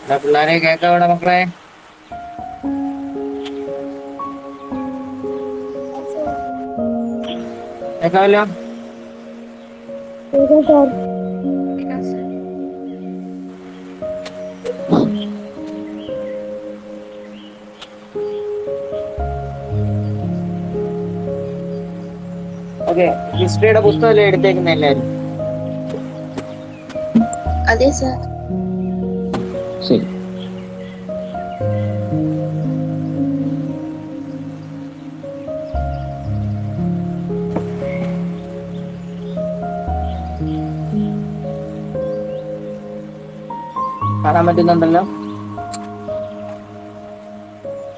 പിള്ളേരെ കേൾക്കാവിടെ മക്കളെ? കേൾക്കാമല്ലോ. ഓക്കെ, ഹിസ്റ്ററിയുടെ പുസ്തകമല്ലേ എടുത്തേക്കുന്ന എല്ലാവരും? അതെ സർ. ശരി. കാണാൻ പറ്റുന്നുണ്ടല്ലോ?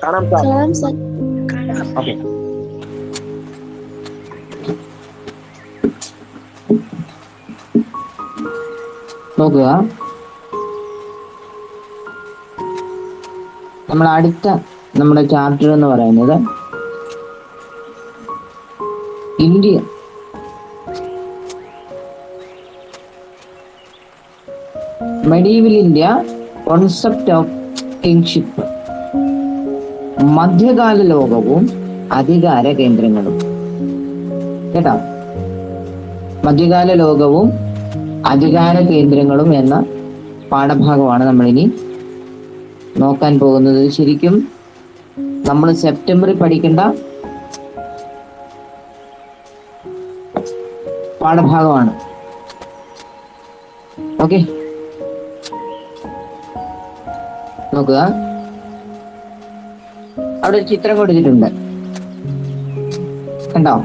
കാണാം സർ. ഓക്കെ. നോക്കുക, നമ്മൾ അടുത്ത നമ്മുടെ ചാപ്റ്റർ എന്ന് പറയുന്നത് India. Medieval India, concept of kingship. മധ്യകാല ലോകവും അധികാര കേന്ദ്രങ്ങളും. കേട്ടോ, മധ്യകാല ലോകവും അധികാര കേന്ദ്രങ്ങളും എന്ന പാഠഭാഗമാണ് നമ്മളിനി നോക്കാൻ പോകുന്നത്. ശരിക്കും നമ്മൾ സെപ്റ്റംബറിൽ പഠിക്കേണ്ട പാഠഭാഗമാണ്. ഓക്കെ, നോക്കുക, അവിടെ ഒരു ചിത്രം കൊടുത്തിട്ടുണ്ട്, കണ്ടോ?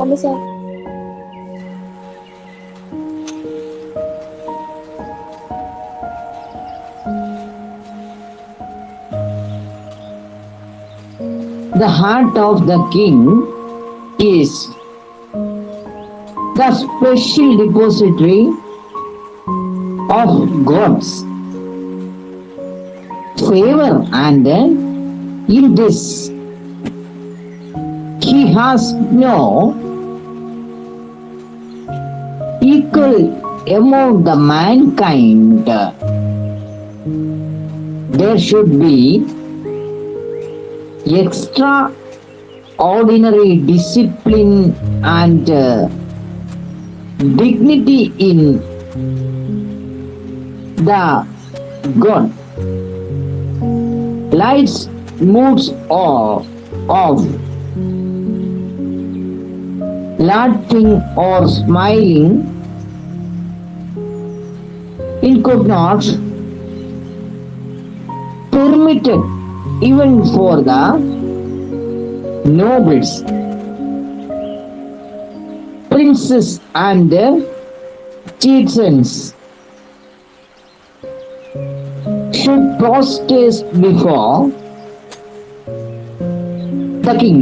അതെ sir. The heart of the king is the special depository of God's favor, and in this he has no equal among the mankind. There should be extraordinary discipline and dignity in the God. Lights moods of laughing or smiling it could not permitted even for the nobles, princes and chieftains should prostrate before the king.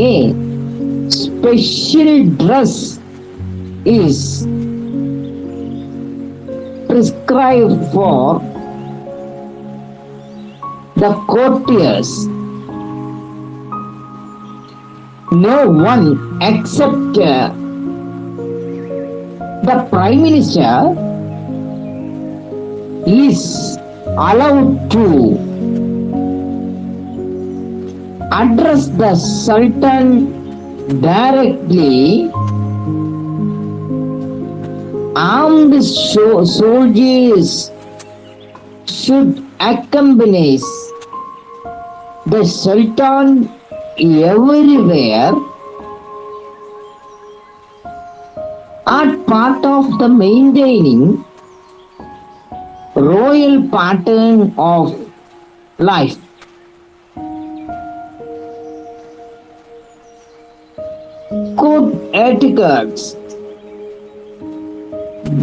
A special dress is prescribed for the courtiers. No one except the Prime Minister is allowed to address the Sultan directly. Armed soldiers should accompany the Sultan everywhere are part of the maintaining royal pattern of life. Code etiquettes,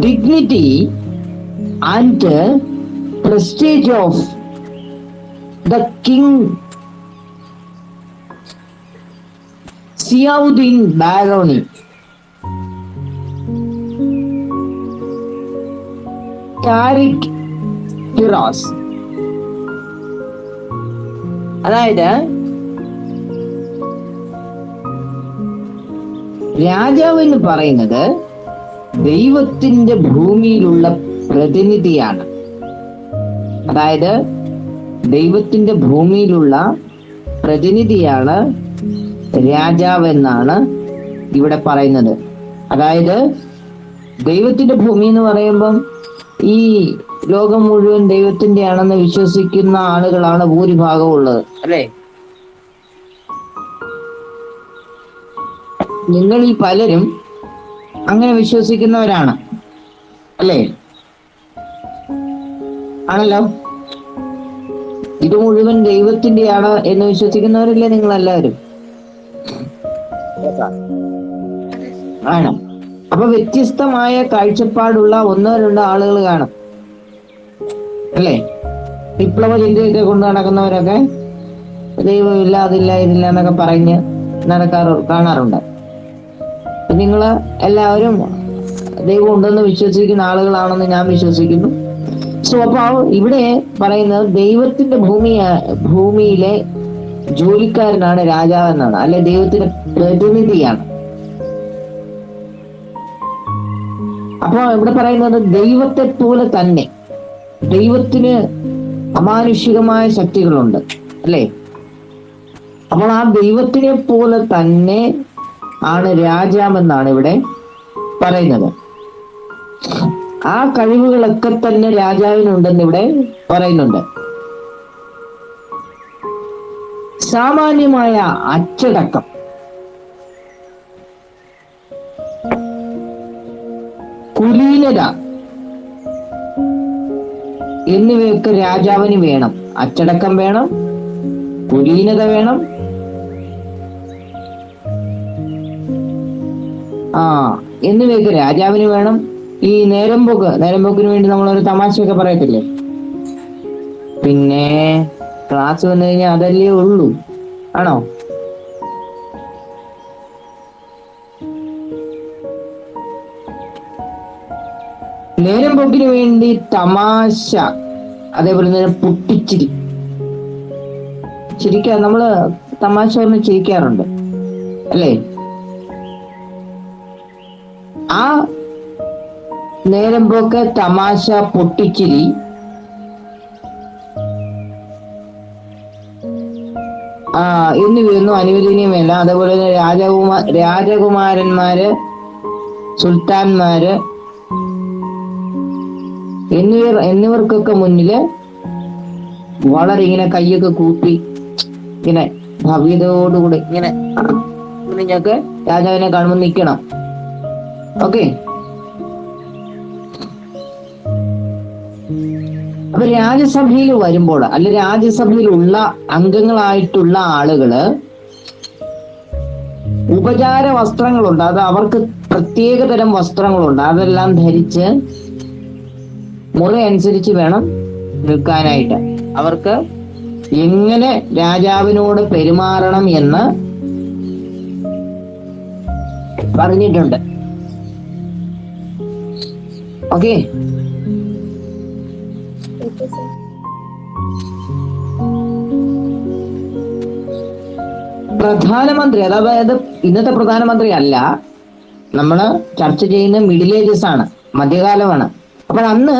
dignity and prestige of the king Ziauddin Baroni. Tariq Firoz. അതായത് രാജാവ് എന്ന് പറയുന്നത് ദൈവത്തിന്റെ ഭൂമിയിലുള്ള പ്രതിനിധിയാണ്. അതായത് ദൈവത്തിന്റെ ഭൂമിയിലുള്ള പ്രതിനിധിയാണ് രാജാവ് എന്നാണ് ഇവിടെ പറയുന്നത്. അതായത് ദൈവത്തിന്റെ ഭൂമി എന്ന് പറയുമ്പം ഈ ലോകം മുഴുവൻ ദൈവത്തിന്റെ ആണെന്ന് വിശ്വസിക്കുന്ന ആളുകളാണ് ഭൂരിഭാഗം ഉള്ളത്, അല്ലേ? നിങ്ങളിൽ പലരും അങ്ങനെ വിശ്വസിക്കുന്നവരാണ്, അല്ലേ? ആണല്ലോ. ഇത് മുഴുവൻ ദൈവത്തിന്റെയാണ് എന്ന് വിശ്വസിക്കുന്നവരല്ലേ നിങ്ങൾ എല്ലാവരും? ആണ്. അപ്പൊ വ്യത്യസ്തമായ കാഴ്ചപ്പാടുള്ള ഒന്നോ രണ്ടോ ആളുകൾ കാണും, അല്ലേ? വിപ്ലവ ചിന്തയൊക്കെ കൊണ്ട് നടക്കുന്നവരൊക്കെ ദൈവമില്ല, അതില്ല, ഇതില്ല എന്നൊക്കെ പറഞ്ഞ് കാണാറുണ്ട്. നിങ്ങള് എല്ലാവരും ദൈവം ഉണ്ടെന്ന് വിശ്വസിക്കുന്ന ആളുകളാണെന്ന് ഞാൻ വിശ്വസിക്കുന്നു. സോ അപ്പൊ ഇവിടെ പറയുന്നത് ദൈവത്തിന്റെ ഭൂമിയിലെ ജോലിക്കാരനാണ് രാജാവ് എന്നാണ്, അല്ലെ? ദൈവത്തിന്റെ പ്രതിനിധിയാണ്. അപ്പൊ ഇവിടെ പറയുന്നത് ദൈവത്തെ പോലെ തന്നെ, ദൈവത്തിന് അമാനുഷികമായ ശക്തികളുണ്ട്, അല്ലേ? അപ്പോൾ ആ ദൈവത്തിനെ പോലെ തന്നെ ആണ് രാജാവെന്നാണ് ഇവിടെ പറയുന്നത്. ആ കഴിവുകളൊക്കെ തന്നെ രാജാവിനുണ്ടെന്ന് ഇവിടെ പറയുന്നുണ്ട്. സാമാന്യമായ അച്ചടക്കം, കുലീനത എന്നിവയൊക്കെ രാജാവിന് വേണം. അച്ചടക്കം വേണം, കുലീനത വേണം, എന്നിവയൊക്കെ രാജാവിന് വേണം. ഈ നേരമ്പോക്കിന് വേണ്ടി നമ്മളൊരു തമാശയൊക്കെ പറയത്തില്ലേ? പിന്നെ ക്ലാസ് വന്നു കഴിഞ്ഞാൽ അതല്ലേ ഉള്ളൂ, ആണോ? നേരമ്പോക്കിന് വേണ്ടി തമാശ, അതേപോലെ തന്നെ പൊട്ടിച്ചിരി. നമ്മള് തമാശ പറഞ്ഞ് ചിരിക്കാറുണ്ട്, അല്ലേ? ആ നേരമ്പോക്ക്, തമാശ, പൊട്ടിച്ചിരി എന്നിവയൊന്നും അനുവദനീയമല്ല. അതേപോലെ തന്നെ രാജകുമാരന്മാര്, സുൽത്താൻമാര് എന്നിവർക്കൊക്കെ മുന്നില് വളരെ ഇങ്ങനെ കൈയൊക്കെ കൂപ്പി ഇങ്ങനെ ഭവ്യതയോടുകൂടി ഇങ്ങനെ നിങ്ങൾക്ക് രാജാവിനെ കാണുമ്പോൾ നിൽക്കണം. ഓക്കെ. അപ്പൊ രാജ്യസഭയിൽ വരുമ്പോൾ, അല്ലെ രാജ്യസഭയിലുള്ള അംഗങ്ങളായിട്ടുള്ള ആളുകള് ഉപചാര വസ്ത്രങ്ങളുണ്ട്. അത് അവർക്ക് പ്രത്യേക തരം വസ്ത്രങ്ങളുണ്ട്. അതെല്ലാം ധരിച്ച് മുറി അനുസരിച്ച് വേണം നിൽക്കാനായിട്ട്. അവർക്ക് എങ്ങനെ രാജാവിനോട് പെരുമാറണം എന്ന് പറഞ്ഞിട്ടുണ്ട്. ഓക്കെ. പ്രധാനമന്ത്രി, അതായത് ഇന്നത്തെ പ്രധാനമന്ത്രി അല്ല, നമ്മള് ചർച്ച ചെയ്യുന്ന മിഡിൽ ഏജസ് ആണ്, മധ്യകാലമാണ്. അപ്പോൾ അന്ന്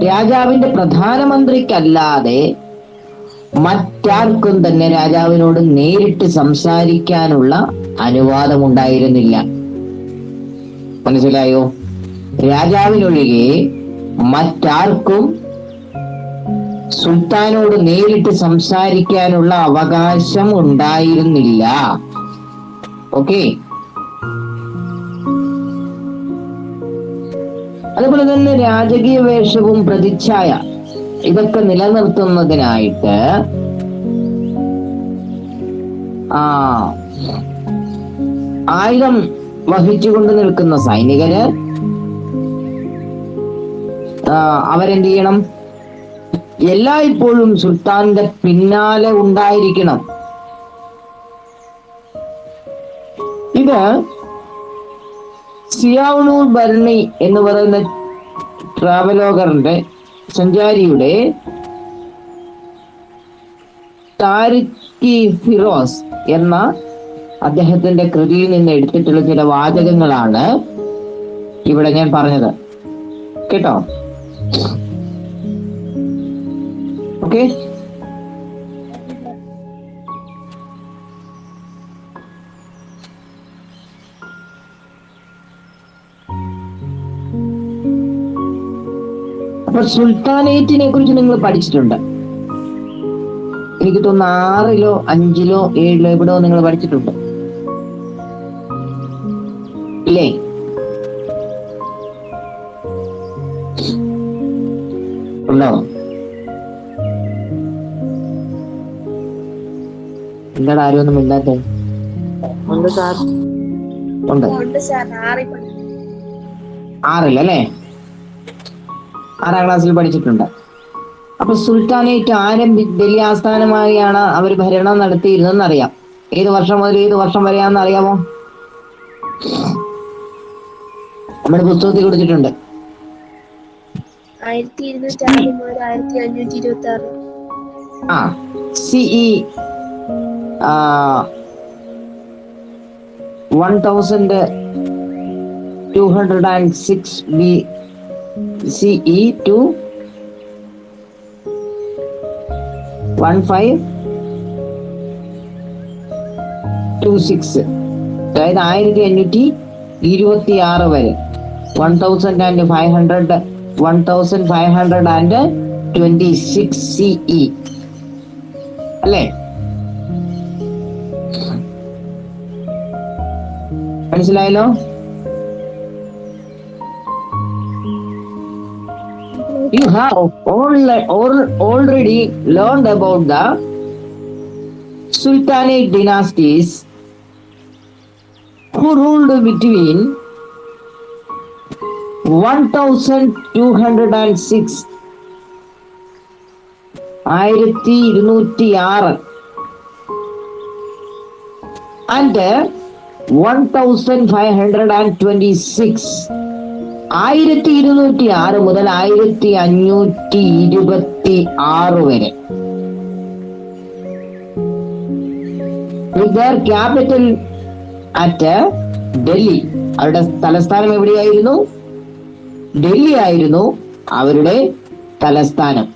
രാജാവിന്റെ പ്രധാനമന്ത്രിക്കല്ലാതെ മറ്റാർക്കും തന്നെ രാജാവിനോട് നേരിട്ട് സംസാരിക്കാനുള്ള അനുവാദം ഉണ്ടായിരുന്നില്ല. മനസ്സിലായോ? രാജാവിനൊഴികെ മറ്റാർക്കും സുൽത്താനോട് നേരിട്ട് സംസാരിക്കാനുള്ള അവകാശം ഉണ്ടായിരുന്നില്ല. ഓക്കെ. അതുപോലെ തന്നെ രാജകീയ വേഷവും പ്രതിച്ഛായ ഇതൊക്കെ നിലനിർത്തുന്നതിനായിട്ട് ആയുധം വഹിച്ചുകൊണ്ട് നിൽക്കുന്ന സൈനികര് അവരെന്ത് ചെയ്യണം? എല്ലായ്പ്പോഴും സുൽത്താന്റെ പിന്നാലെ ഉണ്ടായിരിക്കണം. ഇത് സിയാവുനൂർ ബർണി എന്ന് പറയുന്ന ട്രാവലോഗറിന്റെ സഞ്ചാരിയുടെ താരിഖി ഫിറോസ് എന്ന അദ്ദേഹത്തിന്റെ കൃതിയിൽ നിന്ന് എടുത്തിട്ടുള്ള ചില വാചകങ്ങളാണ് ഇവിടെ ഞാൻ പറഞ്ഞത്. കേട്ടോ? ഓക്കെ. അപ്പൊ സുൽത്താനേറ്റിനെ കുറിച്ച് നിങ്ങൾ പഠിച്ചിട്ടുണ്ട്. എനിക്ക് തോന്നുന്നു 6-ലോ 5-ലോ 7-ലോ എവിടെയോ നിങ്ങൾ പഠിച്ചിട്ടുണ്ട് ഇല്ലേ? ഉണ്ടോ? എന്താണ് ആരും ഒന്നും ഇല്ലാത്ത? ഉണ്ട് സാർ. ഉണ്ട്. 6-ലല്ലേ? 6-ാം ക്ലാസ്സിൽ പഠിച്ചിട്ടുണ്ട്. അപ്പൊ സുൽത്താനേറ്റ് ഡൽഹി ആസ്ഥാനമായാണ് അവർ ഭരണം നടത്തിയിരുന്നെന്ന് അറിയാം. ഏത് വർഷം മുതൽ ഏത് വർഷം വരെയാണെന്ന് അറിയാമോ? നമ്മുടെ പുസ്തകത്തിൽ കൊടുത്തിട്ടുണ്ട്. 1206 മുതൽ 1526. CE 1206 BCE to 1526, അതായത് 1526 വരെ. 1526 CE അല്ലേ? മനസ്സിലായല്ലോ? You have already learned about the Sultanate dynasties who ruled between 1206 1206 and 1526 1206 മുതൽ 1526 വരെ. With their capital at Delhi. അവരുടെ തലസ്ഥാനം എവിടെയായിരുന്നു? ഡൽഹി ആയിരുന്നു അവരുടെ തലസ്ഥാനം.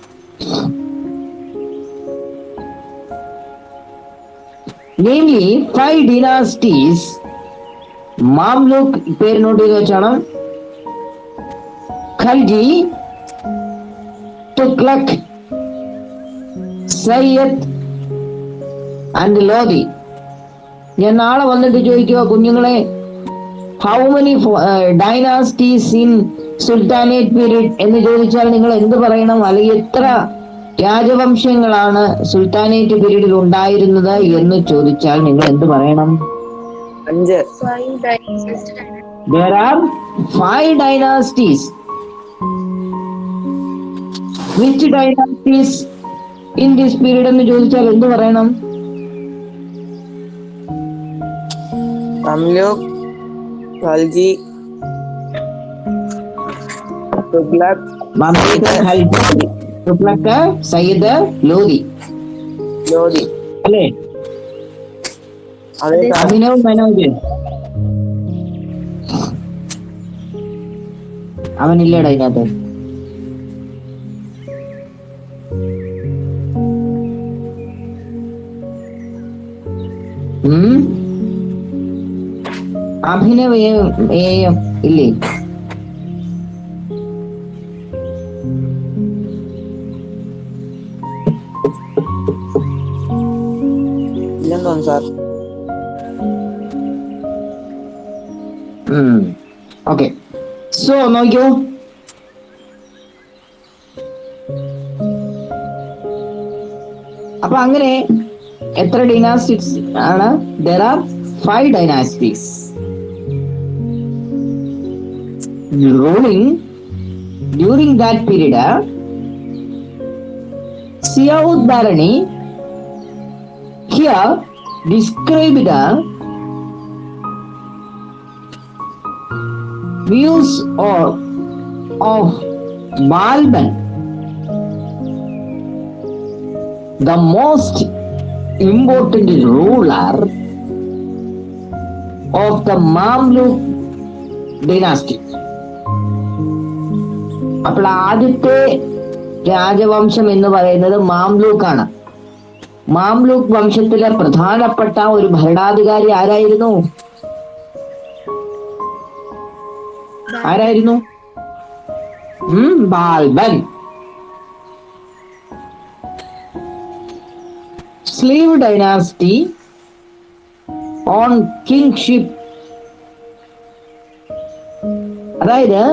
Namely 5 dynasties. മാംലൂക്ക് പേര് നോട്ട് ചെയ്ത് വെച്ചോണം. ഖൽജി, തുഗ്ലക്, സയ്യദ് ആൻഡ് ലോധി. ഞാൻ നാളെ വന്നിട്ട് ചോദിക്കുക കുഞ്ഞുങ്ങളെ, how many dynasties in sultanate period എന്ന് ചോദിച്ചാൽ നിങ്ങൾ എന്ത് പറയണം? അല്ലെങ്കിൽ എത്ര രാജവംശങ്ങളാണ് സുൽത്താനേറ്റ് പീരീഡിൽ ഉണ്ടായിരുന്നത് എന്ന് ചോദിച്ചാൽ നിങ്ങൾ എന്ത് പറയണം? 5. There are 5 dynasties. Which dynasties in this period എന്ന് ചോദിച്ചാൽ എന്ത് പറയണം? മംലൂക്ക്, ഖൽജി, തുഗ്ലക്, സയ്യിദ്, ലോധി അല്ലേ? അഭിനവ്, മനോജ് അവനില്ലേടാ ഇതിനകത്ത്? അഭിനവ് ഇല്ലേ? ഇല്ലെന്നോ സാർ? ഓക്കെ. സോ നോക്കിയോ, അപ്പൊ അങ്ങനെ എത്ര ഡൈനാസ്റ്റിക്സ് ആണ്? There are 5 dynasties ruling during that period. Siaud Barani here described the views of Balban, the most important ruler of the Mamluk dynasty. അപ്പോൾ ആദ്യത്തെ രാജവംശം എന്ന് പറയുന്നത് മാംലൂക്കാണ്. മാംലൂക്ക് വംശത്തിലെ പ്രധാനപ്പെട്ട ഒരു ഭരണാധികാരി ആരായിരുന്നു? Balban. Slave dynasty on kingship, അതായത്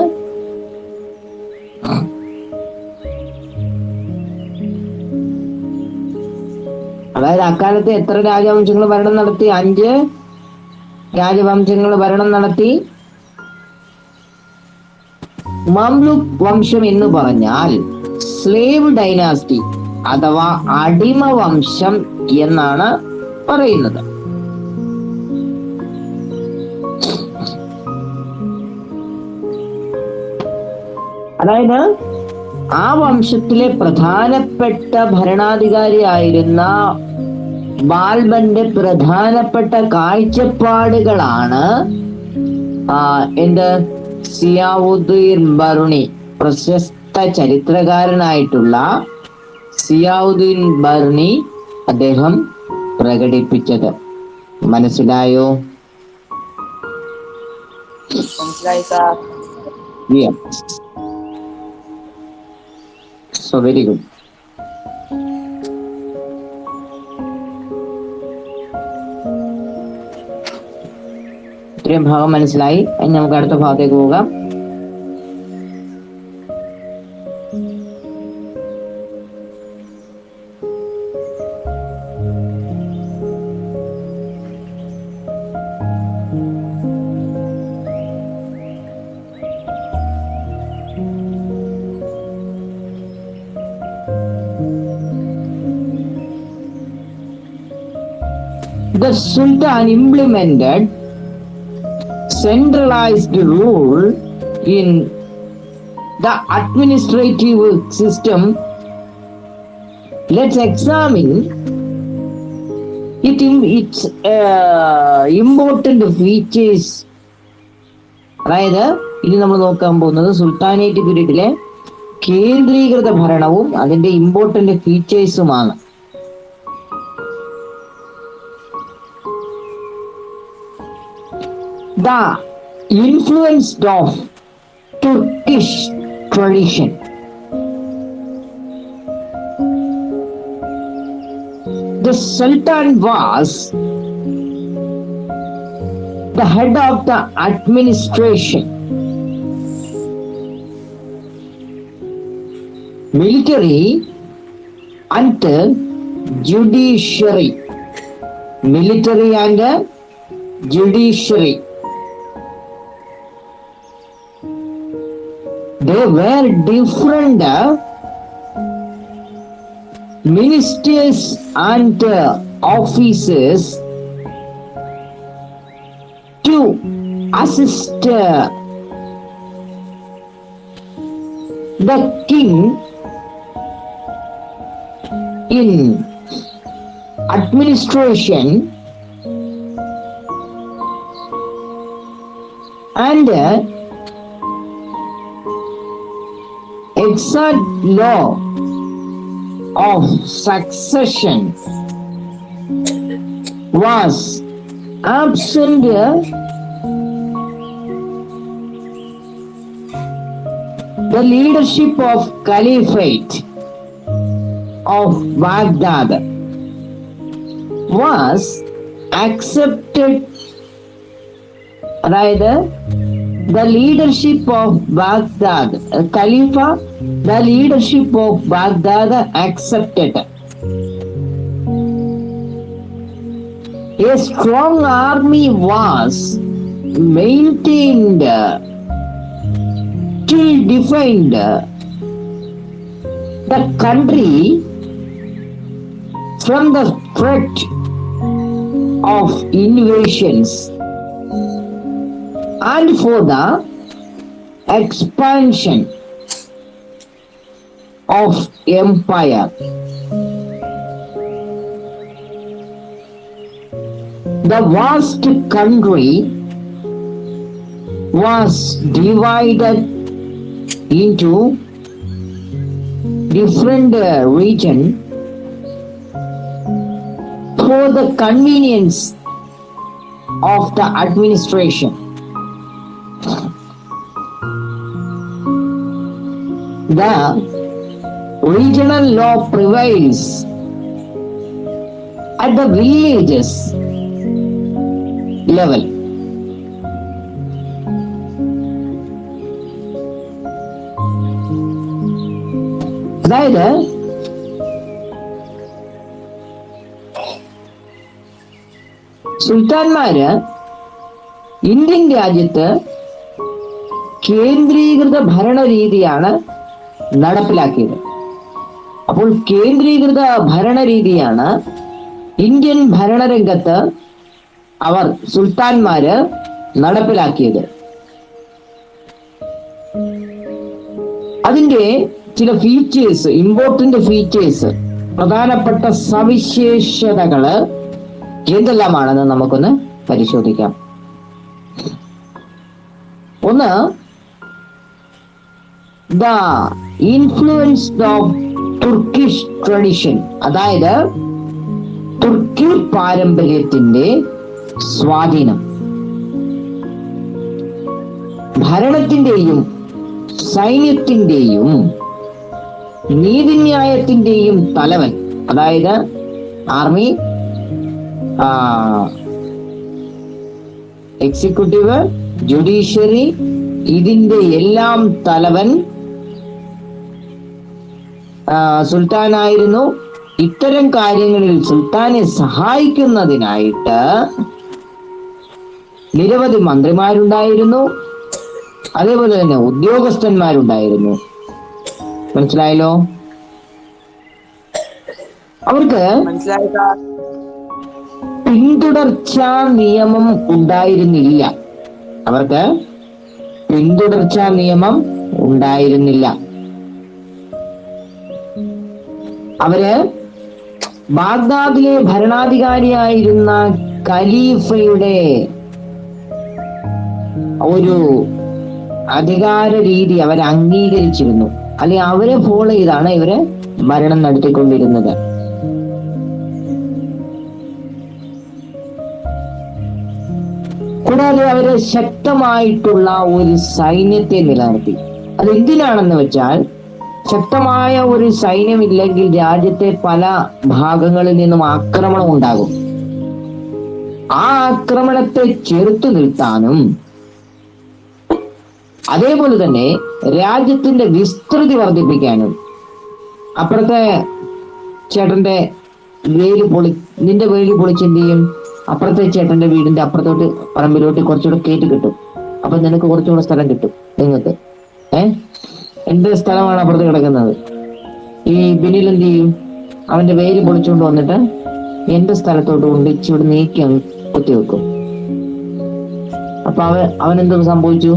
അക്കാലത്ത് എത്ര രാജവംശങ്ങൾ ഭരണം നടത്തി? 5 രാജവംശങ്ങൾ ഭരണം നടത്തി. മംലൂക്ക് വംശം എന്ന് പറഞ്ഞാൽ സ്ലേവ് ഡൈനാസ്റ്റി അഥവാ അടിമ വംശം എന്നാണ് പറയുന്നത്. അതായത് ആ വംശത്തിലെ പ്രധാനപ്പെട്ട ഭരണാധികാരിയായിരുന്ന ബാൽബന്റെ പ്രധാനപ്പെട്ട കാഴ്ചപ്പാടുകളാണ് സിയാവുദ്ദീൻ ബർണി, പ്രശസ്ത ചരിത്രകാരനായിട്ടുള്ള സിയാവുദ്ദീൻ ബർണി അദ്ദേഹം പ്രകടിപ്പിച്ചത്. മനസ്സിലായോ? മനസ്സിലായി സാർ. So very good. ഇത്രയും ഭാഗം മനസ്സിലായി. ഇനി നമുക്ക് അടുത്ത ഭാഗത്തേക്ക് പോകാം. The Sultan implemented centralized rule in the administrative system. Let's examine its important features. അതായത് ഇനി നമ്മൾ നോക്കാൻ പോകുന്നത് സുൽത്താനേറ്റ് പീരീഡിലെ കേന്ദ്രീകൃത ഭരണവും അതിന്റെ important ഫീച്ചേഴ്സുമാണ്. The influence of Turkish tradition. The Sultan was the head of the administration, military and judiciary. Military and judiciary. They were different ministers and officers to assist the king in administration and exact law of succession was absent. The leadership of Caliphate of Baghdad was accepted. Rather, the leadership of Baghdad, Khalifa, the leadership of Baghdad accepted. A strong army was maintained to defend the country from the threat of invasions and for the expansion of empire. The vast country was divided into different region for the convenience of the administration. The regional law prevails at the villages level. അതായത് സുൽത്താൻമാര് Indian രാജ്യത്ത് കേന്ദ്രീകൃത ഭരണരീതിയാണ് നടപ്പിലാക്കിയത്. അപ്പോൾ കേന്ദ്രീകൃത ഭരണരീതിയാണ് Indian ഭരണരംഗത്ത് അവർ സുൽത്താൻമാര് നടപ്പിലാക്കിയത്. അതിന്റെ ചില features, important features, പ്രധാനപ്പെട്ട സവിശേഷതകള് എന്തെല്ലാമാണെന്ന് നമുക്കൊന്ന് പരിശോധിക്കാം. ഒന്ന്, the influence of Turkish tradition, അതായത് തുർക്കി പാരമ്പര്യത്തിന്റെ സ്വാധീനം. ഭരണത്തിന്റെയും സൈന്യത്തിന്റെയും നീതിന്യായത്തിന്റെയും തലവൻ, അതായത് ആർമി, എക്സിക്യൂട്ടീവ്, ജുഡീഷ്യറി, ഇതിന്റെ എല്ലാം തലവൻ സുൽത്താനായിരുന്നു. ഇത്തരം കാര്യങ്ങളിൽ സുൽത്താനെ സഹായിക്കുന്നതിനായിട്ട് നിരവധി മന്ത്രിമാരുണ്ടായിരുന്നു, അതേപോലെ തന്നെ ഉദ്യോഗസ്ഥന്മാരുണ്ടായിരുന്നു. മനസ്സിലായല്ലോ? അവർക്ക് പിന്തുടർച്ചാ നിയമം ഉണ്ടായിരുന്നില്ല. അവർക്ക് പിന്തുടർച്ചാ നിയമം ഉണ്ടായിരുന്നില്ല. അവര് ബാഗ്ദാദിലെ ഭരണാധികാരിയായിരുന്ന ഖലീഫയുടെ ഒരു അധികാര രീതി അവർ അംഗീകരിച്ചിരുന്നു, അല്ലെങ്കിൽ അവരെ ഫോളോ ചെയ്താണ് ഇവര് ഭരണം നടത്തിക്കൊണ്ടിരുന്നത്. കൂടാതെ അവര് ശക്തമായിട്ടുള്ള ഒരു സൈന്യത്തെ നിലനിർത്തി. അതെന്തിനാണെന്ന് വെച്ചാൽ, ശക്തമായ ഒരു സൈന്യമില്ലെങ്കിൽ രാജ്യത്തെ പല ഭാഗങ്ങളിൽ നിന്നും ആക്രമണം ഉണ്ടാകും. ആ ആക്രമണത്തെ ചെറുത്തു നിർത്താനും അതേപോലെ തന്നെ രാജ്യത്തിന്റെ വിസ്തൃതി വർദ്ധിപ്പിക്കാനും. അപ്പുറത്തെ ചേട്ടന്റെ നിന്റെ വേലി പൊളിച്ച് എന്ത് ചെയ്യും? അപ്പുറത്തെ ചേട്ടന്റെ വീടിന്റെ അപ്പുറത്തോട്ട് പറമ്പിലോട്ട് കുറച്ചുകൂടെ കയറ്റി കിട്ടും. അപ്പൊ നിനക്ക് കുറച്ചുകൂടെ സ്ഥലം കിട്ടും. നിങ്ങൾക്ക് എന്റെ സ്ഥലമാണ് അപ്പുറത്ത് കിടക്കുന്നത്. ഈ ബിനിൽ എന്ത് ചെയ്യും? അവന്റെ വേലി പൊളിച്ചുകൊണ്ട് വന്നിട്ട് എന്റെ സ്ഥലത്തോട്ട് കൊണ്ട് ഇച്ചിവിടെ നീക്കി അങ്ങ് കുത്തിവെക്കും. അപ്പൊ അവനെന്ത് സംഭവിച്ചു?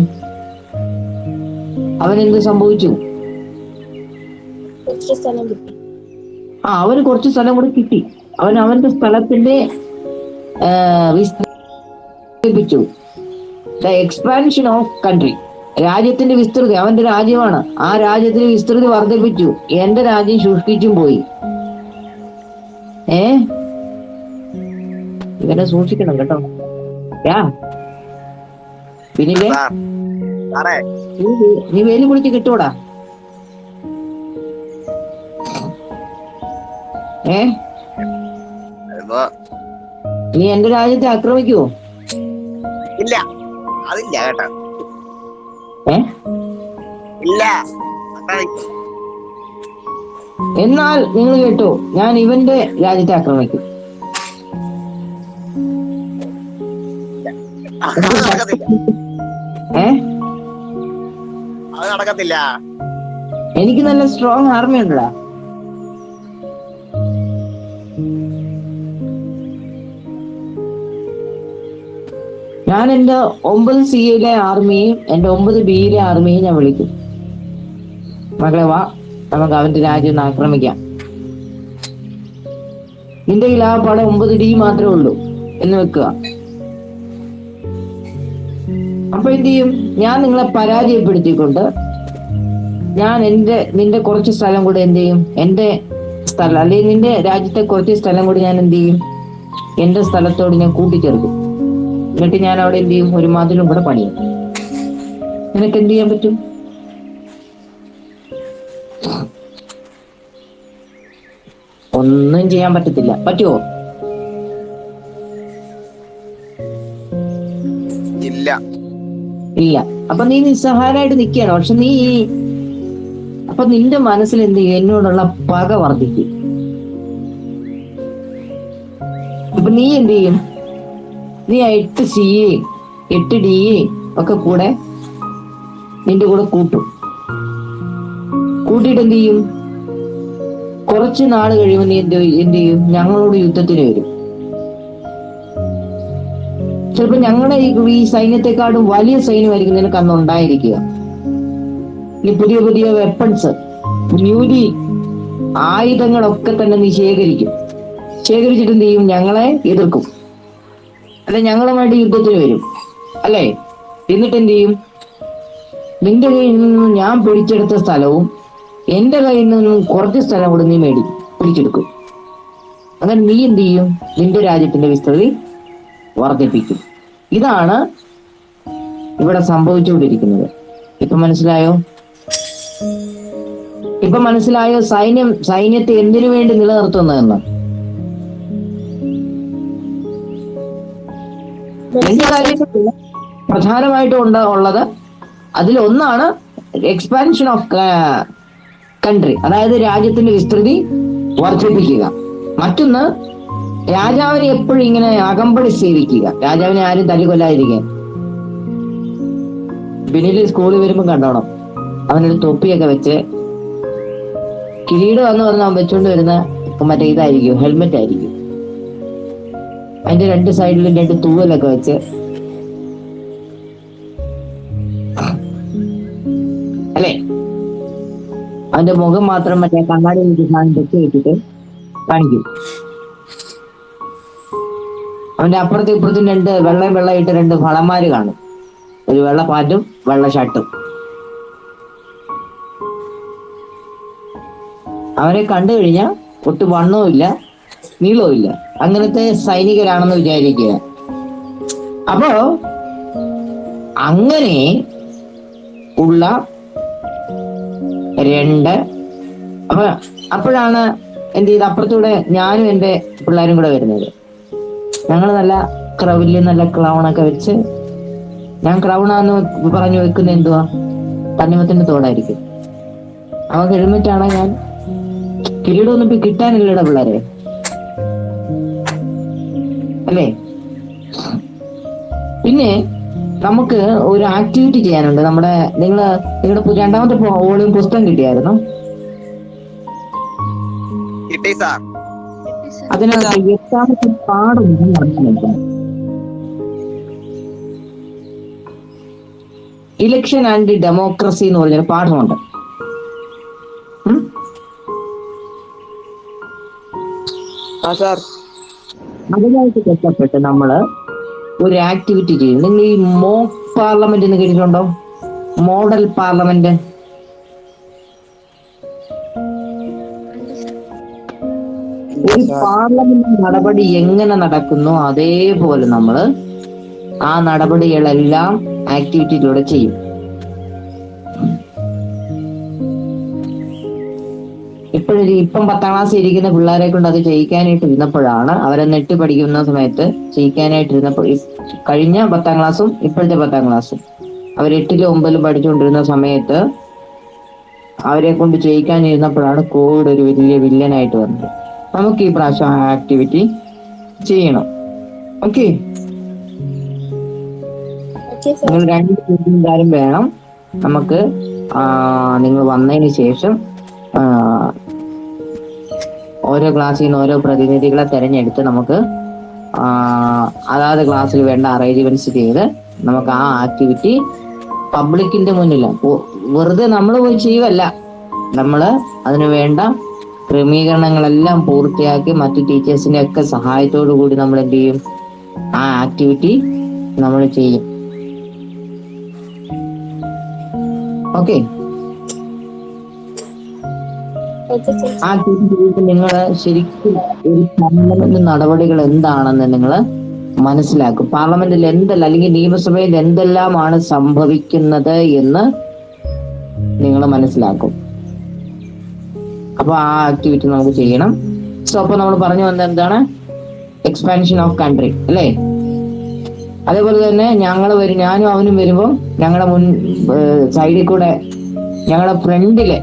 അവനെന്ത് സംഭവിച്ചു? അവന് കുറച്ച് സ്ഥലം കൂടെ കിട്ടി. അവന്റെ സ്ഥലത്തിന്റെ വിസ്തരിപ്പിച്ചു. ദ എക്സ്പാൻഷൻ ഓഫ് കൺട്രി, രാജ്യത്തിന്റെ വിസ്തൃതി. അവന്റെ രാജ്യമാണ്, ആ രാജ്യത്തിന്റെ വിസ്തൃതി വർദ്ധിപ്പിച്ചു. എന്റെ രാജ്യം ശുഷ്കിച്ചും പോയി. ഇവനെ സൂക്ഷിക്കണം കേട്ടോ. പിന്നെ നീ വേലി പൊളിച്ച് കിട്ടൂടാ. നീ എന്റെ രാജ്യത്തെ ആക്രമിക്കുവോ? ഇല്ല, അതില്ല കേട്ടോ. ഇല്ല. എന്നാൽ നിങ്ങൾ കേട്ടോ, ഞാൻ ഇവന്റെ രാജ്യത്തെ ആക്രമിക്കും. അത് നടക്കത്തില്ല. എനിക്ക് നല്ല സ്ട്രോങ് ആർമി ഉണ്ടടാ. ഞാൻ എന്റെ 9 സിയിലെ ആർമിയും എന്റെ 9 ബിയിലെ ആർമിയും ഞാൻ വിളിക്കും. മകളെ വാ, നമുക്ക് അവന്റെ രാജ്യം ഒന്ന് ആക്രമിക്കാം. നിന്റെ കയ്യിൽ ആ പാടെ 9 ഡി മാത്രമേ ഉള്ളൂ എന്ന് വെക്കുക. അപ്പൊ എന്ത് ചെയ്യും? ഞാൻ നിങ്ങളെ പരാജയപ്പെടുത്തിക്കൊണ്ട് ഞാൻ നിന്റെ കുറച്ച് സ്ഥലം കൂടെ എന്ത് ചെയ്യും, എന്റെ സ്ഥലം അല്ലെങ്കിൽ നിന്റെ രാജ്യത്തെ കുറച്ച് സ്ഥലം കൂടി ഞാൻ എന്ത് ചെയ്യും, എന്റെ സ്ഥലത്തോട് ഞാൻ കൂട്ടിച്ചേർക്കും. എന്നിട്ട് ഞാൻ അവിടെ എന്ത് ചെയ്യും, ഒരു മതിലും കൂടെ പണിയും. നിനക്ക് എന്ത് ചെയ്യാൻ പറ്റും? ഒന്നും ചെയ്യാൻ പറ്റത്തില്ല. പറ്റുമോ? ഇല്ല. ഇല്ല. അപ്പൊ നീ നിസ്സഹായനായിട്ട് നിൽക്കുകയാണ്. പക്ഷെ അപ്പൊ നിന്റെ മനസ്സിൽ എന്ത് ചെയ്യും, എന്നോടുള്ള പക വർദ്ധിക്കും. അപ്പൊ നീ എന്ത് ചെയ്യും, നീ 8 സിയെയും 8 ഡിയെയും ഒക്കെ കൂടെ നിന്റെ കൂടെ കൂട്ടും. കൂട്ടിയിട്ട് എന്ത് ചെയ്യും, കുറച്ച് നാൾ കഴിയുമ്പോൾ നീ എന്ത് ചെയ്യും, ഞങ്ങളോട് യുദ്ധത്തിന് വരും. ചിലപ്പോ ഞങ്ങളുടെ ഈ സൈന്യത്തെക്കാളും വലിയ സൈന്യമായിരിക്കും നിനക്ക് അന്ന് ഉണ്ടായിരിക്കുക. ഈ പുതിയ പുതിയ വെപ്പൺസ്, ന്യൂലി ആയുധങ്ങളൊക്കെ തന്നെ നീ ശേഖരിച്ചിട്ട് എന്ത് ചെയ്യും, ഞങ്ങളെ എതിർക്കും. അല്ലെ ഞങ്ങളുമായിട്ട് യുദ്ധത്തിന് വരും അല്ലേ. എന്നിട്ട് എന്ത് ചെയ്യും, നിന്റെ കയ്യിൽ നിന്നും ഞാൻ പിടിച്ചെടുത്ത സ്ഥലവും എന്റെ കയ്യിൽ നിന്നും കുറച്ച് സ്ഥലം കൂടെ നീ പിടിച്ചെടുക്കും. അങ്ങനെ നീ എന്ത് ചെയ്യും, നിന്റെ രാജ്യത്തിന്റെ വിസ്തൃതി വർദ്ധിപ്പിക്കും. ഇതാണ് ഇവിടെ സംഭവിച്ചുകൊണ്ടിരിക്കുന്നത്. ഇപ്പൊ മനസ്സിലായോ? സൈന്യത്തെ എന്തിനു വേണ്ടി നിലനിർത്തുന്നതെന്ന്? എന്റെ കാര്യത്തിൽ പ്രധാനമായിട്ടും ഉള്ളത് അതിലൊന്നാണ് എക്സ്പാൻഷൻ ഓഫ് കൺട്രി, അതായത് രാജ്യത്തിന്റെ വിസ്തൃതി വർദ്ധിപ്പിക്കുക. മറ്റൊന്ന്, രാജാവിനെ എപ്പോഴും ഇങ്ങനെ അകമ്പടി സേവിക്കുക, രാജാവിനെ ആരും തല്ലിക്കൊല്ലാതിരിക്കാൻ. പിന്നീട് സ്കൂളിൽ വരുമ്പോൾ കണ്ടോണം, അവനൊരു തൊപ്പിയൊക്കെ വെച്ച് കിരീടം എന്ന് പറഞ്ഞാൽ അവൻ വെച്ചുകൊണ്ട് വരുന്ന മറ്റേ ഇതായിരിക്കും, ഹെൽമെറ്റ് ആയിരിക്കും. അതിന്റെ 2 സൈഡിലും 2 തൂവലൊക്കെ വെച്ച് അല്ലേ. അവന്റെ മുഖം മാത്രം മറ്റേ കണ്ണാടി വെച്ച് വെച്ചിട്ട് കാണിക്കും. അവന്റെ അപ്പുറത്തും ഇപ്പുറത്തും 2 വെള്ളയിട്ട് 2 ഫളന്മാര് കാണും. ഒരു വെള്ള പാന്റും വെള്ള ഷർട്ടും. അവരെ കണ്ടു കഴിഞ്ഞാൽ ഒട്ടും വണ്ണവും ഇല്ല നീളവും ഇല്ല, അങ്ങനത്തെ സൈനികരാണെന്ന് വിചാരിക്കുക. അപ്പോ അങ്ങനെ ഉള്ള 2 അപ്പോഴാണ് എന്ത് ചെയ്ത്, അപ്പുറത്തൂടെ ഞാനും എന്റെ പിള്ളേരും കൂടെ വരുന്നത്. ഞങ്ങൾ നല്ല നല്ല ക്രൗണൊക്കെ വെച്ച്, ഞാൻ ക്രൗണാന്ന് പറഞ്ഞു വെക്കുന്ന എന്തുവാ, തണ്ണിമത്തിന്റെ തോടായിരിക്കും. അവൻ ഹെൽമെറ്റാണ്, ഞാൻ കിരീടമൊന്നും ഇപ്പൊ കിട്ടാനില്ലട പിള്ളേരെ അല്ലേ. പിന്നെ നമുക്ക് ഒരു ആക്ടിവിറ്റി ചെയ്യാനുണ്ട്. നിങ്ങളുടെ 2ാമത്തെ വോളിയം പുസ്തകം കിട്ടിയായിരുന്നു? അതിനകത്ത് 8ാമത്തെ പാഠം ഇലക്ഷൻ ആൻഡ് ഡെമോക്രസി എന്ന് പറഞ്ഞൊരു പാഠമുണ്ട്. അതിനായിട്ട് ബന്ധപ്പെട്ട് നമ്മള് ഒരു ആക്ടിവിറ്റി ചെയ്യും. നിങ്ങൾ ഈ മോക്ക് പാർലമെന്റ് എന്ന് കേട്ടിട്ടുണ്ടോ? Model parliament. ഒരു പാർലമെന്റ് നടപടി എങ്ങനെ നടക്കുന്നു അതേപോലെ നമ്മള് ആ നടപടികളെല്ലാം ആക്ടിവിറ്റിയിലൂടെ ചെയ്യും. ഇപ്പം 10ാം ക്ലാസ് ഇരിക്കുന്ന പിള്ളേരെ കൊണ്ട് അത് ചെയ്യിക്കാനായിട്ട് ഇരുന്നപ്പോഴാണ്, അവരെ നെട്ട് പഠിക്കുന്ന സമയത്ത് ചെയ്യിക്കാനായിട്ടിരുന്നപ്പോൾ, കഴിഞ്ഞ 10ാം ക്ലാസ്സും ഇപ്പോഴത്തെ 10ാം ക്ലാസ്സും അവർ 8ലും 9ലും പഠിച്ചുകൊണ്ടിരുന്ന സമയത്ത് അവരെ കൊണ്ട് ചെയ്യിക്കാനിരുന്നപ്പോഴാണ് കോവിഡ് ഒരു വലിയ വില്ലനായിട്ട് വന്നത്. നമുക്ക് ഈ പ്രാവശ്യം ആ ആക്ടിവിറ്റി ചെയ്യണം. ഓക്കെ, നിങ്ങൾ 2 കൂട്ടുകാരും വേണം. നമുക്ക് നിങ്ങൾ വന്നതിന് ശേഷം ഓരോ ക്ലാസ്സിൽ നിന്ന് ഓരോ പ്രതിനിധികളെ തെരഞ്ഞെടുത്ത് നമുക്ക് അതാത് ക്ലാസ്സിൽ വേണ്ട അറേഞ്ച്മെന്റ്സ് ചെയ്ത് നമുക്ക് ആ ആക്ടിവിറ്റി പബ്ലിക്കിന്റെ മുന്നിൽ വെറുതെ നമ്മൾ പോയി ചെയ്യുവല്ല, നമ്മള് അതിന് വേണ്ട ക്രമീകരണങ്ങളെല്ലാം പൂർത്തിയാക്കി മറ്റു ടീച്ചേഴ്സിന്റെ ഒക്കെ സഹായത്തോടു കൂടി നമ്മൾ എന്ത് ചെയ്യും, ആ ആക്ടിവിറ്റി നമ്മൾ ചെയ്യും. ഓക്കെ, ആ ആക്ടിവിറ്റി നിങ്ങൾ ശരിക്കും ഒരു പാർലമെന്റ് നടപടികൾ എന്താണെന്ന് നിങ്ങൾ മനസ്സിലാക്കും. പാർലമെന്റിൽ എന്തെല്ലാം അല്ലെങ്കിൽ നിയമസഭയിൽ എന്തെല്ലാമാണ് സംഭവിക്കുന്നത് എന്ന് നിങ്ങൾ മനസ്സിലാക്കും. അപ്പൊ ആ ആക്ടിവിറ്റി നമുക്ക് ചെയ്യണം. സോ അപ്പൊ നമ്മൾ പറഞ്ഞു വന്നത് എന്താണ്? എക്സ്പാൻഷൻ ഓഫ് കൺട്രി അല്ലേ? അതേപോലെ തന്നെ ഞാനും അവനും വരുമ്പോൾ ഞങ്ങളുടെ സൈഡിൽ കൂടെ ഞങ്ങളുടെ ഫ്രണ്ടില്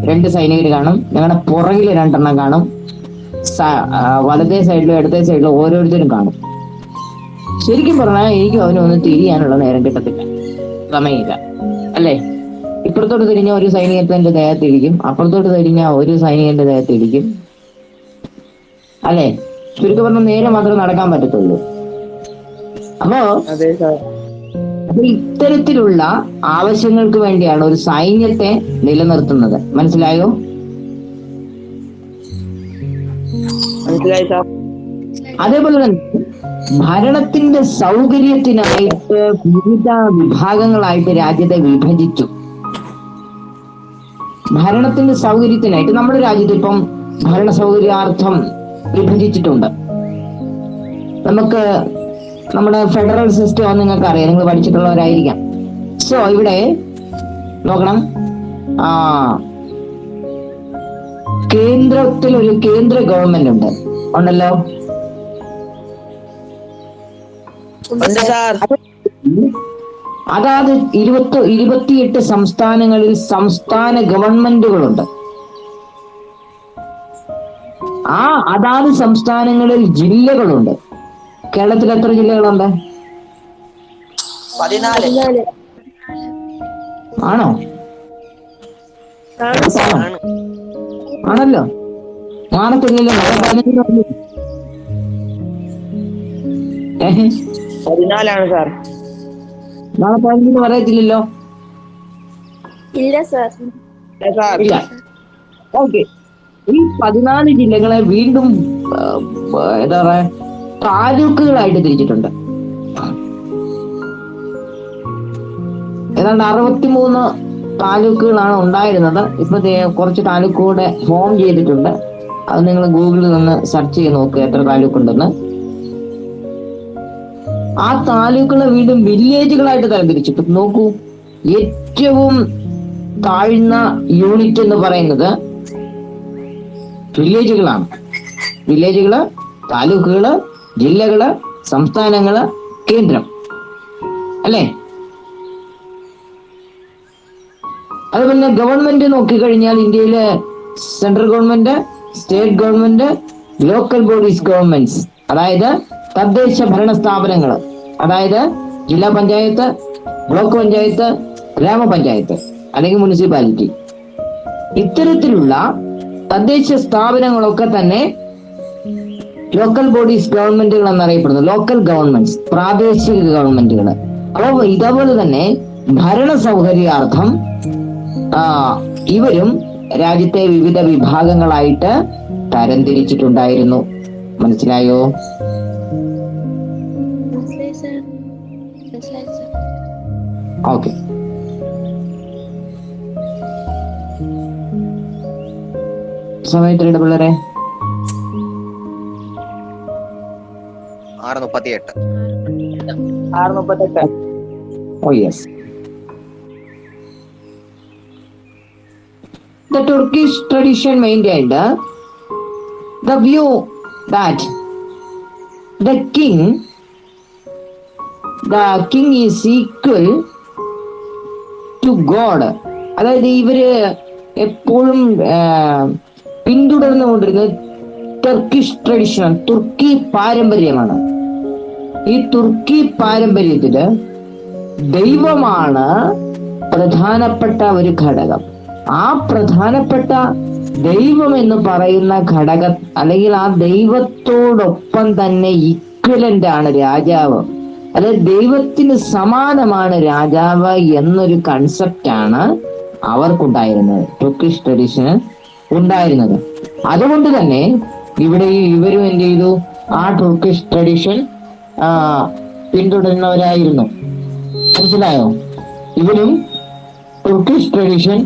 2 സൈനികർ കാണും, ഞങ്ങളുടെ പുറകില് 2 കാണും, വലതേ സൈഡിലും ഇടത്തെ സൈഡിലും ഓരോരുത്തരും കാണും. ശരിക്കും പറഞ്ഞാൽ എനിക്കും അവനും ഒന്നും തിരിയാനുള്ള നേരം കിട്ടത്തില്ല, സമയമില്ല അല്ലേ? ഇപ്പുറത്തോട്ട് തിരിഞ്ഞ ഒരു സൈനികത്തിന്റെ ദേഹത്തിരിക്കും, അപ്പുറത്തോട്ട് തിരിഞ്ഞ ഒരു സൈനികന്റെ ദേഹത്തിരിക്കും അല്ലേ? ചുരുക്കം പറഞ്ഞ നേരെ മാത്രമേ നടക്കാൻ പറ്റത്തുള്ളൂ. അപ്പോ ഇത്തരത്തിലുള്ള ആവശ്യങ്ങൾക്ക് വേണ്ടിയാണ് ഒരു സൈന്യത്തെ നിലനിർത്തുന്നത്. മനസ്സിലായോ? അതേപോലെ തന്നെ ഭരണത്തിന്റെ സൗകര്യത്തിനായിട്ട് വിവിധ വിഭാഗങ്ങളായിട്ട് രാജ്യത്തെ വിഭജിച്ചു. ഭരണത്തിന്റെ സൗകര്യത്തിനായിട്ട് നമ്മുടെ രാജ്യത്ത് ഇപ്പം ഭരണ സൗകര്യാർത്ഥം വിഭജിച്ചിട്ടുണ്ട്. നമുക്ക് നമ്മുടെ ഫെഡറൽ സിസ്റ്റം നിങ്ങൾക്ക് അറിയാം, നിങ്ങൾ പഠിച്ചിട്ടുള്ളവരായിരിക്കാം. സോ ഇവിടെ നോക്കണം, കേന്ദ്രത്തിൽ ഒരു കേന്ദ്ര ഗവൺമെന്റ് ഉണ്ടല്ലോ. അതാത് 28 സംസ്ഥാനങ്ങളിൽ സംസ്ഥാന ഗവൺമെന്റുകളുണ്ട്. അതാത് സംസ്ഥാനങ്ങളിൽ ജില്ലകളുണ്ട്. കേരളത്തിൽ എത്ര ജില്ലകളുണ്ട്? 14. ആണോ? ആണല്ലോ. മാറത്തില്ലല്ലോ. 14 സാർ. നാളെ 15 പറയത്തില്ലല്ലോ. ഇല്ല സാർ. ഇല്ല. ഓക്കെ. ഈ 14 ജില്ലകളെ വീണ്ടും എന്താ പറയാ താലൂക്കുകളായിട്ട് തിരിച്ചിട്ടുണ്ട്. ഏതാണ്ട് 63 താലൂക്കുകളാണ് ഉണ്ടായിരുന്നത്. ഇപ്പൊ കുറച്ച് താലൂക്കുകൂടെ ഫോം ചെയ്തിട്ടുണ്ട്. അത് നിങ്ങൾ ഗൂഗിളിൽ നിന്ന് സെർച്ച് ചെയ്ത് നോക്കുക എത്ര താലൂക്ക് ഉണ്ടെന്ന്. ആ താലൂക്കുകളെ വീണ്ടും വില്ലേജുകളായിട്ട് തരംതിരിച്ചിട്ട് നോക്കൂ. ഏറ്റവും താഴ്ന്ന യൂണിറ്റ് എന്ന് പറയുന്നത് വില്ലേജുകളാണ്. വില്ലേജുകള്, താലൂക്കുകള്, ജില്ലകള്, സംസ്ഥാനങ്ങള്, കേന്ദ്രം അല്ലേ? അതുപോലെ ഗവൺമെന്റ് നോക്കിക്കഴിഞ്ഞാൽ ഇന്ത്യയിലെ central government, state government, local bodies governments, അതായത് തദ്ദേശ ഭരണ സ്ഥാപനങ്ങൾ, അതായത് ജില്ലാ പഞ്ചായത്ത്, ബ്ലോക്ക് പഞ്ചായത്ത്, ഗ്രാമപഞ്ചായത്ത് അല്ലെങ്കിൽ മുനിസിപ്പാലിറ്റി, ഇത്തരത്തിലുള്ള തദ്ദേശ സ്ഥാപനങ്ങളൊക്കെ തന്നെ ലോക്കൽ ബോഡീസ് ഗവൺമെന്റുകൾ എന്നറിയപ്പെടുന്നു. ലോക്കൽ ഗവൺമെന്റ്സ്, പ്രാദേശിക ഗവൺമെന്റുകൾ. അപ്പോൾ ഇതേപോലെ തന്നെ ഭരണ സൗകര്യാർത്ഥം ഇവരും രാജ്യത്തെ വിവിധ വിഭാഗങ്ങളായിട്ട് തരംതിരിച്ചിട്ടുണ്ടായിരുന്നു. മനസ്സിലായോ? ഓക്കെ. സമയത്തിലുണ്ട് പിള്ളേരെ. 6:38. Oh yes. The Turkish tradition maintained the view that the king is equal to God. അതായത് ഇവര് എപ്പോഴും പിന്തുടർന്നുകൊണ്ടിരുന്നത് ടർക്കിഷ് ട്രഡിഷൻ, തുർക്കി പാരമ്പര്യമാണ്. ഈ തുർക്കി പാരമ്പര്യത്തില് ദൈവമാണ് പ്രധാനപ്പെട്ട ഒരു ഘടകം. ആ പ്രധാനപ്പെട്ട ദൈവം എന്ന് പറയുന്ന ഘടകം അല്ലെങ്കിൽ ആ ദൈവത്തോടൊപ്പം തന്നെ ഇക്വലന്റ് ആണ് രാജാവ്. അതായത് ദൈവത്തിന് സമാനമാണ് രാജാവ് എന്നൊരു കൺസെപ്റ്റാണ് അവർക്കുണ്ടായിരുന്നത്, തുർക്കിഷ് ട്രഡീഷന് ഉണ്ടായിരുന്നത്. അതുകൊണ്ട് തന്നെ ഇവിടെ ഇവരും എന്ത് ചെയ്തു? ആ തുർക്കിഷ് ട്രഡീഷൻ പിന്തുടരുന്നവരായിരുന്നു. മനസ്സിലായോ? ഇവരും തുർക്കിഷ് ട്രഡീഷൻ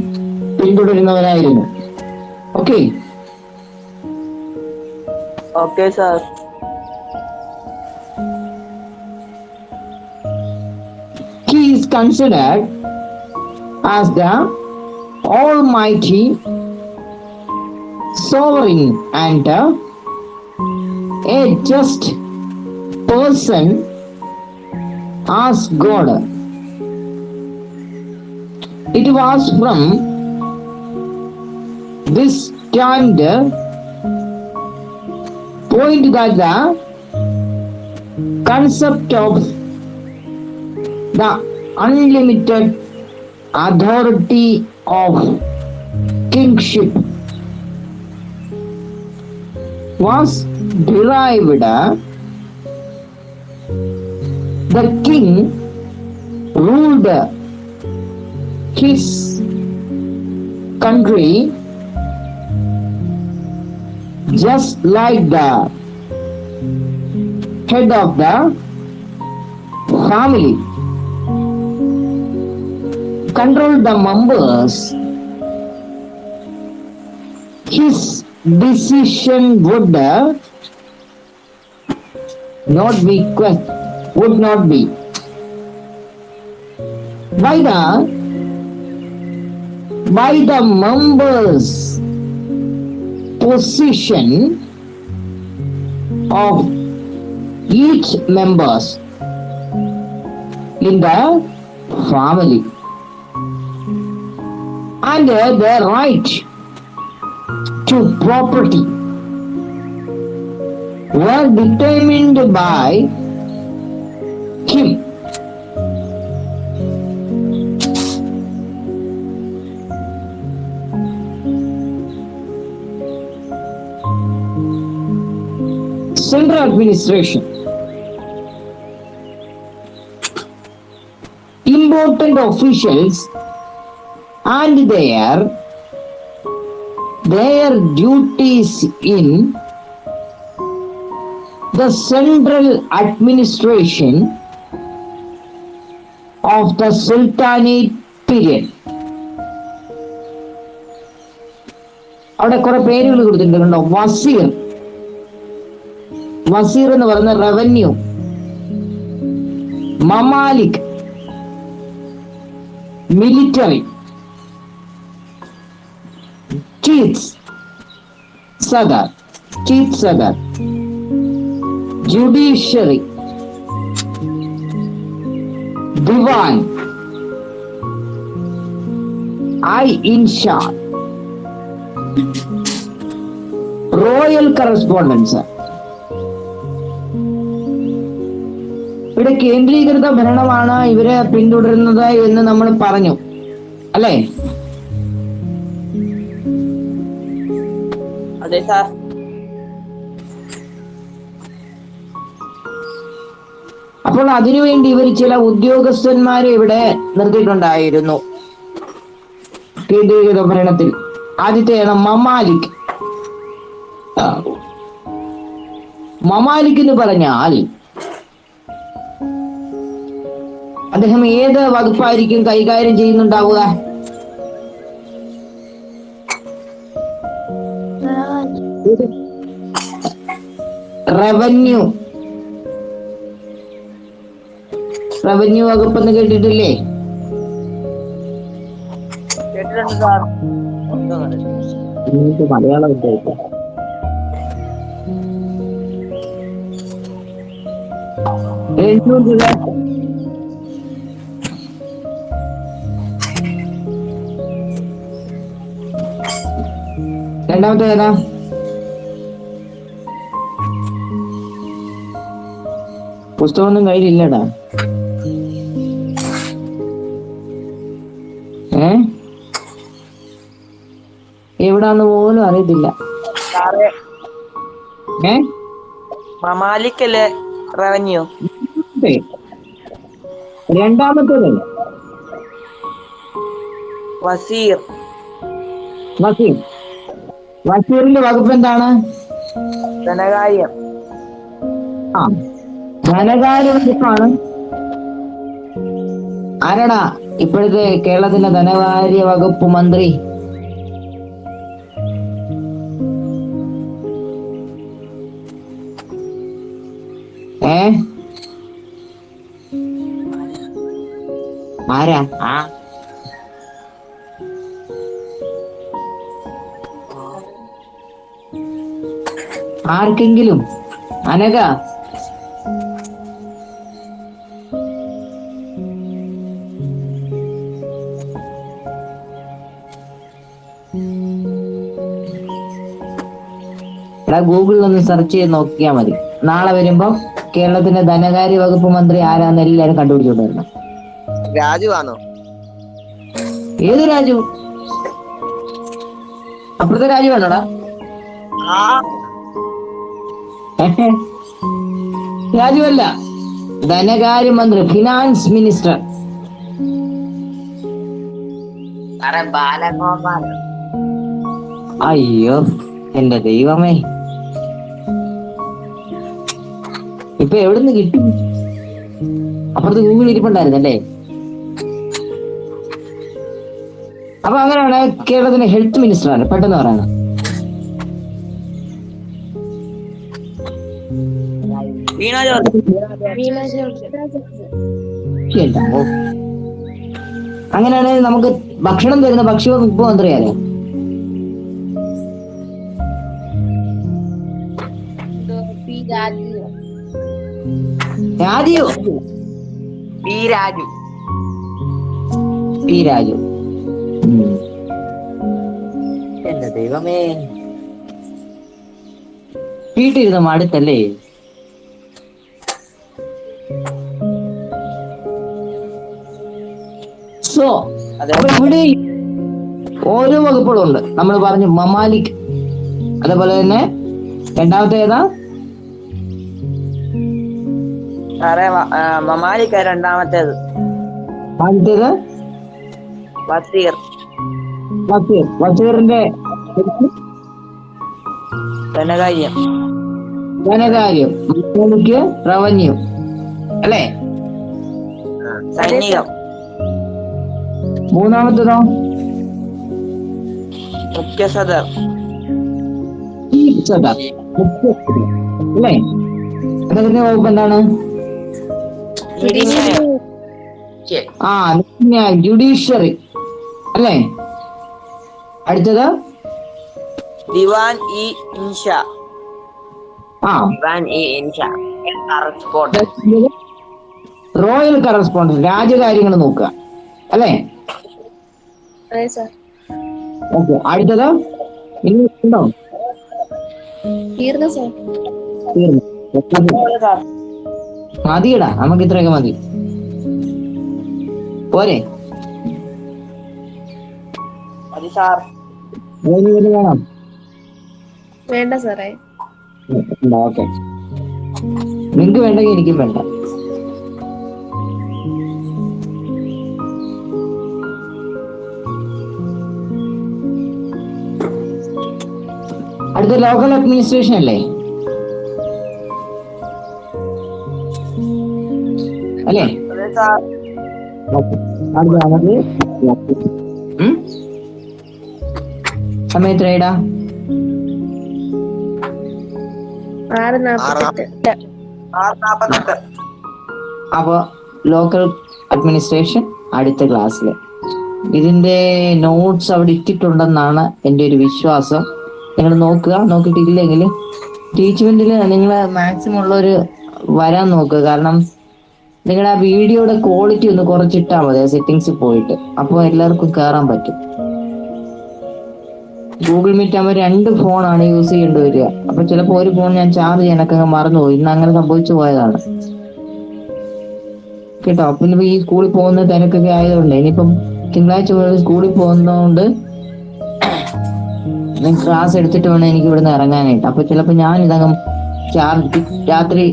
പിന്തുടരുന്നവരായിരുന്നു. Okay. Okay, sir. He is considered as the almighty, sovereign, and a just person as God. It was from this standard point that the concept of the unlimited authority of kingship was derived. The king ruled his country just like the head of the family. Control the members. His decision would not be by the members' position of each members in the family, and their right to property were determined by him. Central administration. Important officials and their duties in the central administration of the Sultanate period. അവിടെ കുറെ പേരുകൾ കൊടുത്തിട്ടുണ്ട് കണ്ടോ. വസീർ എന്ന് പറയുന്ന revenue, മമാലിക് military, chief സദർ, judiciary, ദിവാൻ, ഇൻഷാ, royal correspondence. ഇവിടെ കേന്ദ്രീകൃത ഭരണമാണ് ഇവരെ പിന്തുടരുന്നത് എന്ന് നമ്മൾ പറഞ്ഞു അല്ലേ? അതെ സാർ. അപ്പോൾ അതിനുവേണ്ടി ഇവർ ചില ഉദ്യോഗസ്ഥന്മാരെ ഇവിടെ നിർത്തിയിട്ടുണ്ടായിരുന്നു കേന്ദ്രീകൃത ഭരണത്തിൽ. ആദ്യത്തെയാണ് മമാലിക്. മമാലിക് എന്ന് പറഞ്ഞാൽ അദ്ദേഹം ഏത് വകുപ്പായിരിക്കും കൈകാര്യം ചെയ്യുന്നുണ്ടാവുക? റവന്യൂ വകുപ്പെന്ന് കേട്ടിട്ടില്ലേ? കേട്ടിട്ടുണ്ട് സാർ. മലയാളം രണ്ടാമത്തെ ഏതാ? പുസ്തകമൊന്നും കയ്യിലില്ലടാ. എവിടാന്ന് പോലും അറിയത്തില്ല. മമാലിക്കല്ലേ റവന്യൂ? രണ്ടാമത്തേത് വസീറിന്റെ വകുപ്പ് എന്താണ്? ധനകാര്യം. ധനകാര്യ വകുപ്പാണ്. ആരാടാ ഇപ്പോഴത്തെ കേരളത്തിന്റെ ധനകാര്യ വകുപ്പ് മന്ത്രി? ആരാ? ആർക്കെങ്കിലും? അനഘ, എടാ ഗൂഗിളിൽ ഒന്ന് സെർച്ച് ചെയ്ത് നോക്കിയാൽ മതി. നാളെ വരുമ്പോ കേരളത്തിന്റെ ധനകാര്യ വകുപ്പ് മന്ത്രി ആരാന്ന് എല്ലാരും കണ്ടുപിടിച്ചോണ്ട് വരണം. രാജു ആണോ? ഏത് രാജു? അപ്പുറത്തെ രാജു വേണോടാ? ആ രാജുവല്ല, ധനകാര്യമന്ത്രി, ഫിനാൻസ് മിനിസ്റ്റർ. ബാലഗോപാൽ. അയ്യോ എന്റെ ദൈവമേ, ഇപ്പൊ എവിടുന്ന് കിട്ടും? അപ്പുറത്ത് ഗൂഗിൾ ഇരിപ്പുണ്ടായിരുന്നല്ലേ? അപ്പൊ അങ്ങനെയാണ് കേരളത്തിന്റെ ഹെൽത്ത് മിനിസ്റ്ററാണ്. പെട്ടെന്ന് പറയണം. വീണ ജോർജ്. എന്റെ അമ്മോ. അങ്ങനെയാണെങ്കിൽ നമുക്ക് ഭക്ഷണം തരുന്ന ഭക്ഷ്യവകുപ്പ് മന്ത്രി ആരോ? രാജു. പി രാജു. പി രാജു. എന്റെ ദൈവമേ, വീട്ടിലിരുന്ന് മടുത്തല്ലേ? സോ അപ്പൊ ഇവിടെ ഓരോ വകുപ്പുകളുണ്ട്. നമ്മൾ പറഞ്ഞു മമാലിക്, അതേപോലെ തന്നെ രണ്ടാമത്തെ ഏതാ? സാറേ മമാലിക്ക രണ്ടാമത്തേത്. ആദ്യത്തേത് വസീർ. വസീറിന്റെ ധനകാര്യം. ധനകാര്യം. മമാലിക്ക് റവന്യൂ അല്ലേ? സൈനികം. മൂന്നാമത്തേതോ? മുഖ്യസദർ. അല്ലേ? അദ്ദേഹത്തിന്റെ വകുപ്പ് എന്താണ്? ജുഡീഷ്യറി അല്ലേ? അടുത്തത് ദിവാൻ ഇ ഇൻഷ. ആ ദിവാൻ ഇ ഇൻഷ കറസ്പോണ്ടന്റ്. റോയൽ കറസ്പോണ്ടന്റ്, രാജകാര്യങ്ങൾ നോക്കുക അല്ലേ? അതെ സാർ. ഓക്കെ, അടുത്തത് ഇനി ഉണ്ടോ? തീർന്നു സാർ. തീർന്നു. മതിയടാ, നമുക്ക് ഇത്രയൊക്കെ മതി. പോരെ? മതി സാർ. വേണം? വേണ്ട സാറേ. ഓക്കെ, നിങ്ങൾക്ക് വേണ്ടെങ്കിൽ എനിക്കും വേണ്ട. അടുത്ത ലോക്കൽ അഡ്മിനിസ്ട്രേഷൻ അല്ലേ? അല്ലേ? സമയം എത്രയാടാ? 6:48. അപ്പൊ ലോക്കൽ അഡ്മിനിസ്ട്രേഷൻ അടുത്ത ക്ലാസ്സിൽ. ഇതിന്റെ നോട്ട്സ് അവിടെ ഇട്ടിട്ടുണ്ടെന്നാണ് എൻ്റെ ഒരു വിശ്വാസം. നിങ്ങൾ നോക്കുക. നോക്കിയിട്ടില്ലെങ്കിൽ ടീച്ച്മെന്റിൽ നിങ്ങൾ മാക്സിമം ഉള്ളൊരു വരാൻ നോക്കുക. കാരണം നിങ്ങളുടെ ആ വീഡിയോയുടെ ക്വാളിറ്റി ഒന്ന് കുറച്ചിട്ടാൽ മതി സെറ്റിങ്സിൽ പോയിട്ട്. അപ്പോൾ എല്ലാവർക്കും കയറാൻ പറ്റും. ഗൂഗിൾ മീറ്റ് ആകുമ്പോൾ 2 ഫോണാണ് യൂസ് ചെയ്യേണ്ടി വരിക. അപ്പൊ ചിലപ്പോൾ ഒരു ഫോൺ ഞാൻ ചാർജ് ചെയ്യാനൊക്കെ മറന്നുപോയി. ഇന്ന് അങ്ങനെ സംഭവിച്ചു പോയതാണ് കേട്ടോ. പിന്നെ ഈ സ്കൂളിൽ പോകുന്ന തിരക്കൊക്കെ ആയതുകൊണ്ട് ഇനിയിപ്പം തിങ്കളാഴ്ച മുതൽ സ്കൂളിൽ പോകുന്നതുകൊണ്ട് ക്ലാസ് എടുത്തിട്ട് വേണം എനിക്ക് ഇവിടുന്ന് ഇറങ്ങാനായിട്ട്. അപ്പൊ ചിലപ്പോൾ ഞാൻ ഇതങ്ങ് ചാർജ് രാത്രി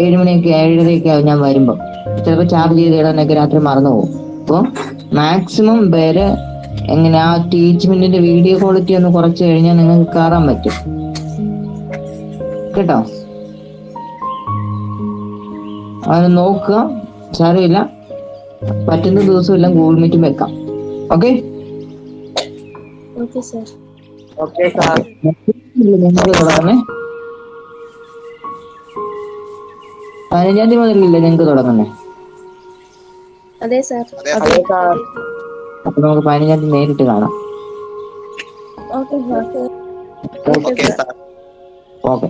7 മണിയൊക്കെ 7:30 ആവും ഞാൻ വരുമ്പോ. ചിലപ്പോൾ ചാർജ് ചെയ്ത് ഇടാനൊക്കെ രാത്രി മറന്നു പോകും. അപ്പോൾ മാക്സിമം പേര് എങ്ങനെ ആ ടീച്ച്മെന്റിന്റെ വീഡിയോ ക്വാളിറ്റി ഒന്ന് കുറച്ച് കഴിഞ്ഞാൽ നിങ്ങൾക്ക് കയറാൻ പറ്റും കേട്ടോ. അത് നോക്കുക. സാരമില്ല, പറ്റുന്ന ദിവസം എല്ലാം ഗൂഗിൾ മീറ്റും വെക്കാം. Okay okay sir. Okay sir. നിങ്ങൾക്ക് തുടങ്ങണേ. 15 തീയതി മുതലല്ലേ നിങ്ങൾക്ക് തുടങ്ങുന്നേ? അതെ സാർ. അതെ സാർ. അപ്പൊ നമുക്ക് 15-ാം തീയതി നേരിട്ട് കാണാം. Okay sir. Okay sir. Okay.